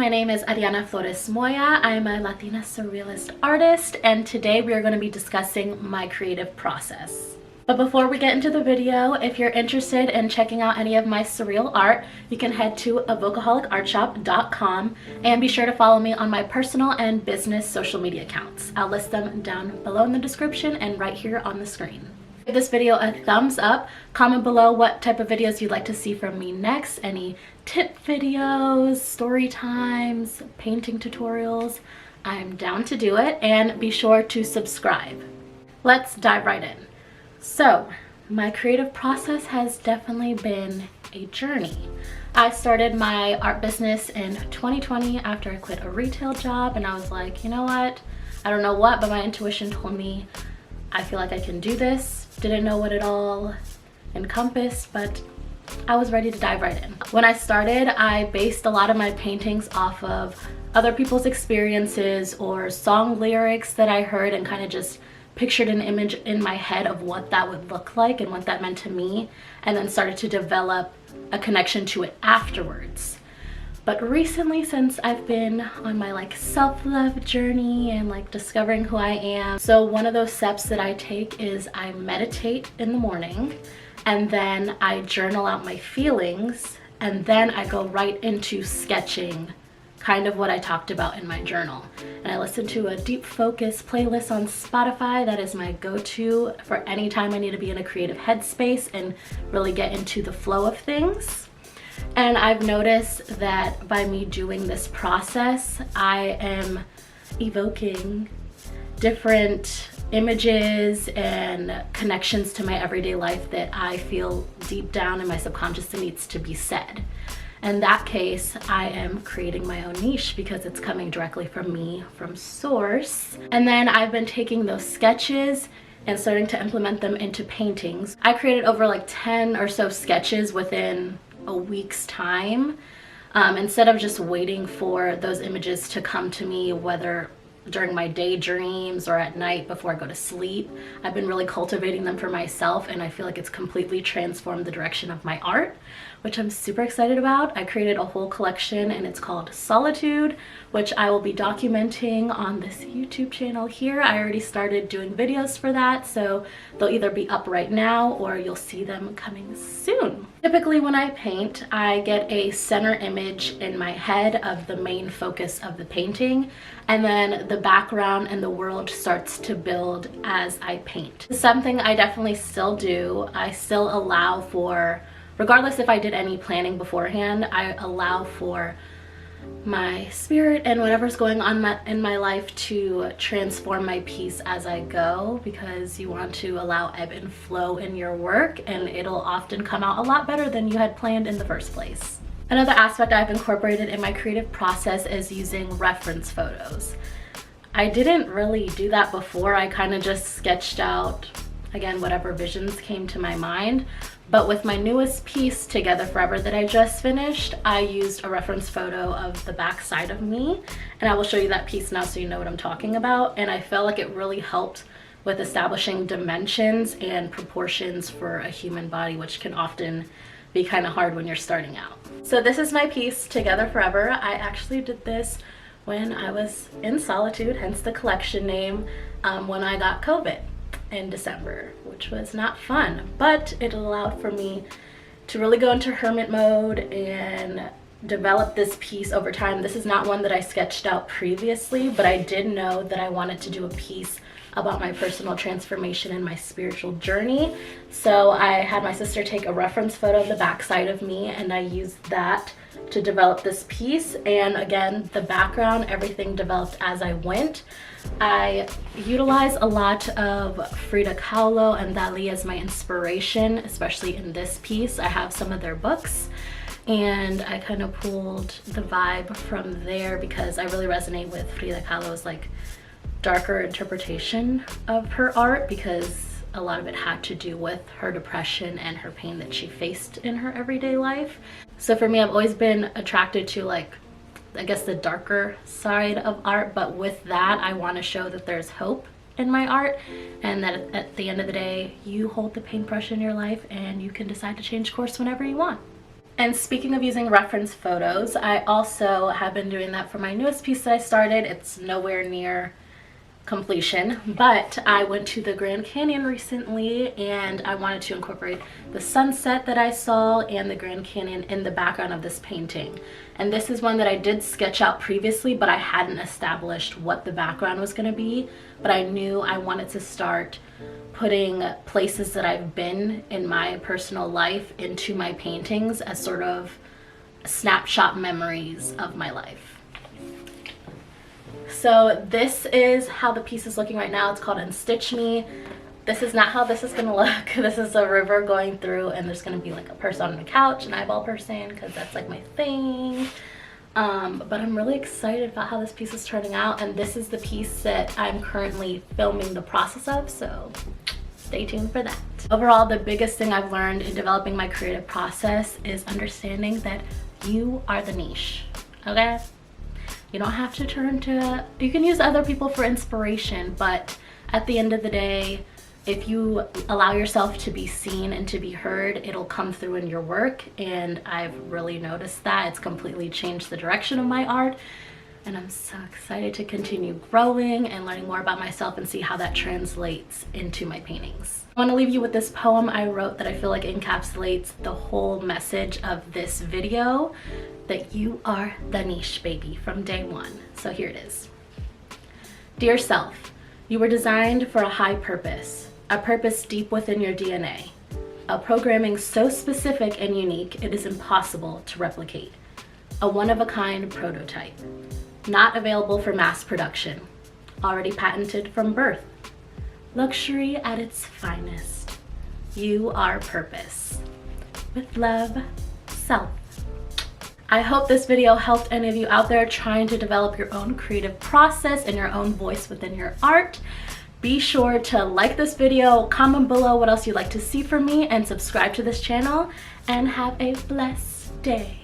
my name is Ariana Flores Moya. I am a Latina surrealist artist, and today we are going to be discussing my creative process. But before we get into the video, if you're interested in checking out any of my surreal art, you can head to evocaholicartshop.com and be sure to follow me on my personal and business social media accounts. I'll list them down below in the description and right here on the screen. Give this video a thumbs up, comment below what type of videos you'd like to see from me next, any tip videos, story times, painting tutorials. I'm down to do it, and be sure to subscribe. Let's dive right in. So, my creative process has definitely been a journey. I started my art business in 2020 after I quit a retail job, and I was like, you know what? I don't know what, but my intuition told me I feel like I can do this. Didn't know what it all encompassed, but I was ready to dive right in. When I started, I based a lot of my paintings off of other people's experiences or song lyrics that I heard and kind of just pictured an image in my head of what that would look like and what that meant to me, and then started to develop a connection to it afterwards. But recently, since I've been on my self-love journey and discovering who I am, so one of those steps that I take is I meditate in the morning, and then I journal out my feelings, and then I go right into sketching kind of what I talked about in my journal. And I listen to a deep focus playlist on Spotify. That is my go-to for any time I need to be in a creative headspace and really get into the flow of things. And I've noticed that by me doing this process, I am evoking different images and connections to my everyday life that I feel deep down in my subconscious that needs to be said. In that case, I am creating my own niche because it's coming directly from me, from source. And then I've been taking those sketches and starting to implement them into paintings. I created over 10 or so sketches within a week's time, instead of just waiting for those images to come to me, whether during my daydreams or at night before I go to sleep. I've been really cultivating them for myself, and I feel like it's completely transformed the direction of my art, which I'm super excited about. I created a whole collection and it's called Solitude, which I will be documenting on this YouTube channel here. I already started doing videos for that, so they'll either be up right now or you'll see them coming soon. Typically when I paint, I get a center image in my head of the main focus of the painting, and then the background and the world starts to build as I paint. Something I definitely still do. I still allow for, regardless if I did any planning beforehand, I allow for my spirit and whatever's going on in my life to transform my piece as I go, because you want to allow ebb and flow in your work, and it'll often come out a lot better than you had planned in the first place. Another aspect I've incorporated in my creative process is using reference photos. I didn't really do that before. I kind of just sketched out, again, whatever visions came to my mind. But with my newest piece, Together Forever, that I just finished, I used a reference photo of the back side of me, and I will show you that piece now so you know what I'm talking about. And I felt like it really helped with establishing dimensions and proportions for a human body, which can often be kind of hard when you're starting out. So this is my piece, Together Forever. I actually did this when I was in solitude, hence the collection name, when I got COVID in December, which was not fun, but it allowed for me to really go into hermit mode and develop this piece over time. This is not one that I sketched out previously, but I did know that I wanted to do a piece about my personal transformation and my spiritual journey. So I had my sister take a reference photo of the backside of me, and I used that to develop this piece. And again, the background, everything developed as I went. I utilize a lot of Frida Kahlo and Dali as my inspiration, especially in this piece. I have some of their books, and I kind of pulled the vibe from there because I really resonate with Frida Kahlo's darker interpretation of her art, because a lot of it had to do with her depression and her pain that she faced in her everyday life. So for me, I've always been attracted to I guess the darker side of art, but with that I want to show that there's hope in my art, and that at the end of the day you hold the paintbrush in your life and you can decide to change course whenever you want. And speaking of using reference photos, I also have been doing that for my newest piece that I started. It's nowhere near completion, but I went to the Grand Canyon recently and I wanted to incorporate the sunset that I saw and the Grand Canyon in the background of this painting. And this is one that I did sketch out previously, but I hadn't established what the background was going to be. But I knew I wanted to start putting places that I've been in my personal life into my paintings as sort of snapshot memories of my life. So this is how the piece is looking right now. It's called Unstitch Me. This is not how this is gonna look. This is a river going through and there's gonna be like a person on the couch, an eyeball person, because that's like my thing. But I'm really excited about how this piece is turning out, and this is the piece that I'm currently filming the process of, so stay tuned for that. Overall, the biggest thing I've learned in developing my creative process is understanding that you are the niche, okay? You don't have to turn to, you can use other people for inspiration, but at the end of the day, if you allow yourself to be seen and to be heard, it'll come through in your work. And I've really noticed that. It's completely changed the direction of my art. And I'm so excited to continue growing and learning more about myself and see how that translates into my paintings. I want to leave you with this poem I wrote that I feel like encapsulates the whole message of this video, that you are the niche, baby, from day one. So here it is. Dear self, you were designed for a high purpose, a purpose deep within your DNA, a programming so specific and unique it is impossible to replicate, a one-of-a-kind prototype, not available for mass production, already patented from birth, luxury at its finest. You are purpose. With love, Self. I hope this video helped any of you out there trying to develop your own creative process and your own voice within your art. Be sure to like this video, comment below what else you'd like to see from me, and subscribe to this channel, and have a blessed day.